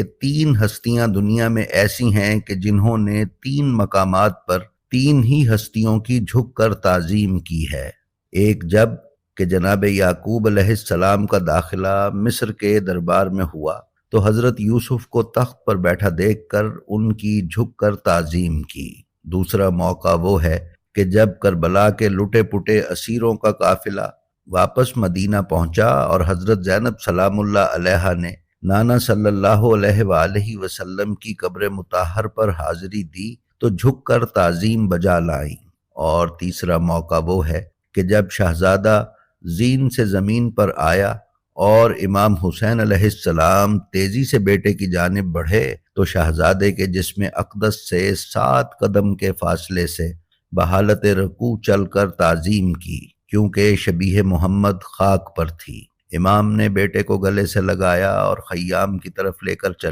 تین ہستیاں دنیا میں ایسی ہیں کہ جنہوں نے تین مقامات پر تین ہی ہستیوں کی جھک کر تعظیم کی ہے۔ ایک جب کہ جناب یعقوب علیہ السلام کا داخلہ مصر کے دربار میں ہوا تو حضرت یوسف کو تخت پر بیٹھا دیکھ کر ان کی جھک کر تعظیم کی۔ دوسرا موقع وہ ہے کہ جب کربلا کے لٹے پٹے اسیروں کا قافلہ واپس مدینہ پہنچا اور حضرت زینب سلام اللہ علیہا نے نانا صلی اللہ علیہ وآلہ وسلم کی قبر مطہر پر حاضری دی تو جھک کر تعظیم بجا لائیں۔ اور تیسرا موقع وہ ہے کہ جب شہزادہ زین سے زمین پر آیا اور امام حسین علیہ السلام تیزی سے بیٹے کی جانب بڑھے تو شہزادے کے جسم اقدس سے 7 قدم کے فاصلے سے بحالت رکوع چل کر تعظیم کی، کیونکہ شبیہ محمد خاک پر تھی۔ امام نے بیٹے کو گلے سے لگایا اور خیام کی طرف لے کر چلے۔